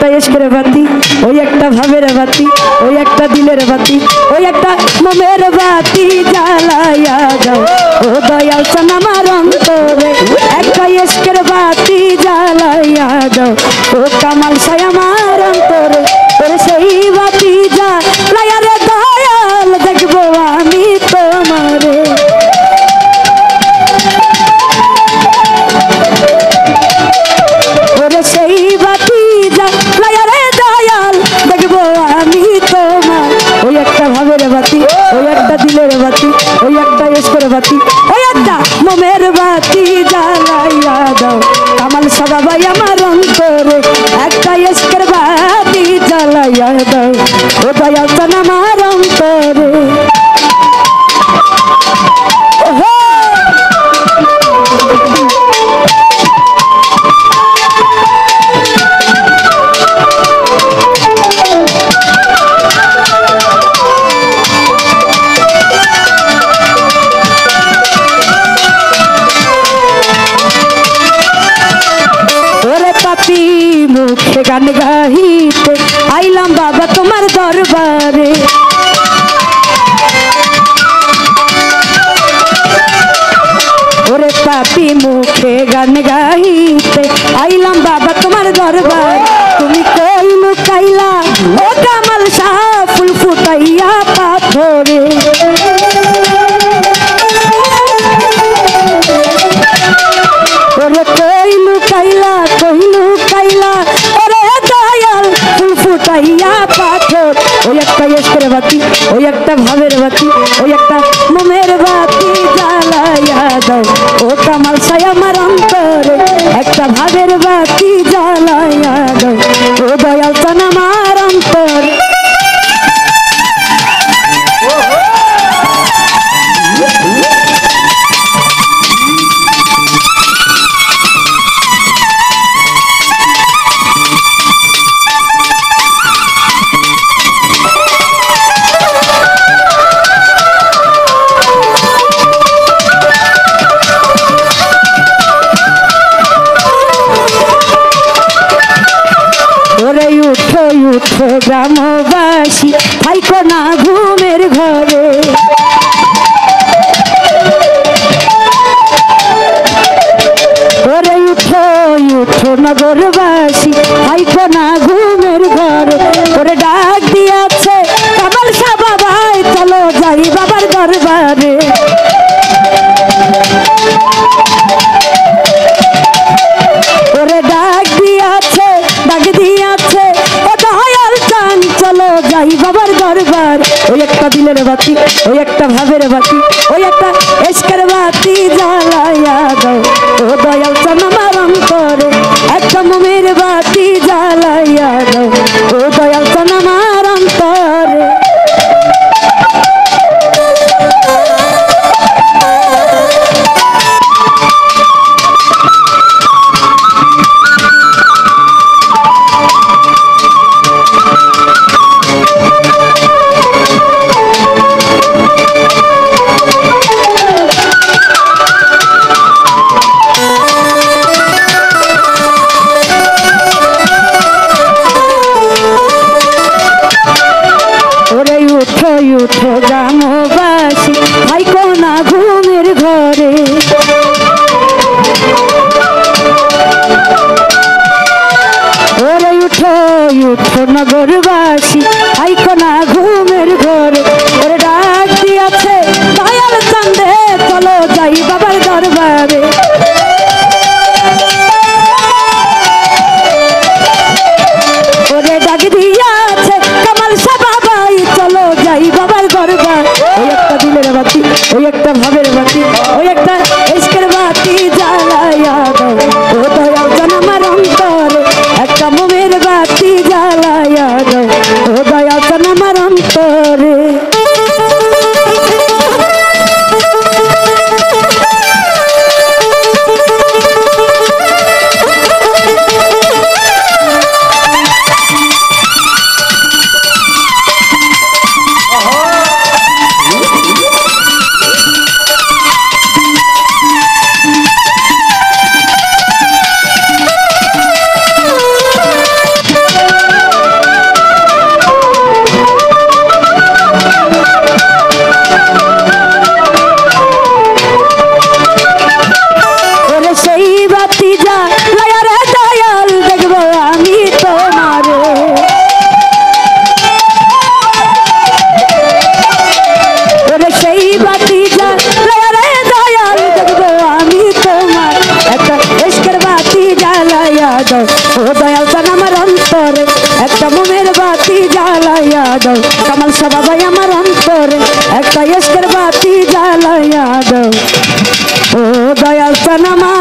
একটা ইশকের বাতি, ওই একটা ভাবের বাতি, ওই একটা দিলের বাতি, ওই একটা মনের বাতি জ্বালাইয়া দাও ও দয়াল চান আমার অন্তরে। একটা ইশকের বাতি জ্বালাইয়া দাও ও কামাল সাই আমার অন্তরে। ওরে সেই বাতি জ্বালাইয়া রে দয়াল দেখবো আমি তোমারে। ওরে সেই বাতি জ্বালাইয়া রে দয়াল দেখবো আমি তোমার। ওই একটা ভাবের বাতি, ওই একটা দিলের বাতি, ওই একটা ইশকের বাতি, ওই একটা মনের বাতি জ্বালাইয়া দাও কামাল সাদা ভাই আমার অন্তরে। একটা ইশকের বাতি জ্বালাইয়া দাও ও দয়াল চান আমার অন্তরে। মুখে গান গাহিতে আইলাম বাবা তোমার দরবারে। ওরে পাপি মুখে গান গাহিতে আইলাম বাবা তোমার দরবার। তুমি কই লুকাইলা ও কামাল শাহ ফুল ফুটাইয়া পাথরে। ওরে কই লুকাইলা, কই লুকাইলা ওরে দয়াল ফুল ফুটাইয়া পাথর। ওই একটা ইশকের বাতি, ওই একটা ভাবের বাতি, ওই একটা মনের বাতি জ্বালাইয়া দাও ও কামাল সাই আমার অন্তরে। একটা ভাবের বাতি জ্বালাইয়া দাও ও দয়াল চান আমার অন্তরে। ওরে উঠো উঠো গ্রামবাসী থাইকো না ঘুমের ঘরে। ওরে উঠো উঠো নগরবাসী থাইকো না ঘুমের ঘরে। ওরে ডাক দিয়াছে কামাল শাহ বাবাই চলো যাই বাবার দরবারে। ওরে ডাক দিয়াছে, ডাক দিয়াছে ও দয়াল চান চলো যাই বাবার দরবার। ওই একটা দিলের বাতি, ওই একটা ভাবের বাতি, ওই একটা ইশকের বাতি জ্বালাইয়া দাও ও দয়াল চান আমার অন্তরে। একটা মনের বাতি জ্বালাইয়া দাও ও দয়াল চান আমার অন্তরে। উঠো গ্রামবাসী থাইকো না ঘুমের ঘরে। ওরে উঠো উঠো নগরবাসী থাইকো না ঘুমের ঘরে। ওরে ডাক দিয়াছে দয়াল চান্দে চলো যাই বাবার দরবারে। ওরে ডাক দিয়াছে কামাল শাহ বাবাই চলো যাই বাবার দরবার। ওই একটা দিলের বাতি, ওই একটা ভাবের বাতি, ওই একটা ইশকের বাতি জ্বালাইয়া দাও ও দয়াল চান আমার অন্তরে। একটা মনের বাতি জ্বালাইয়া দাও ও দয়াল চান আমার অন্তরে। যা লায়ারে দয়াল দেখবো আমি তোমারে ওরে সেই বাতি যা লায়ারে দয়াল দেখবো আমি তোমার একটা ইশকের বাতি জ্বালাইয়া দাও ও দয়াল তান আমার অন্তরে একটা মোমের বাতি জ্বালাইয়া দাও কামাল শাহ বাবাই আমার অন্তরে একটা ইশকের বাতি জ্বালাইয়া দাও ও দয়াল তান আমার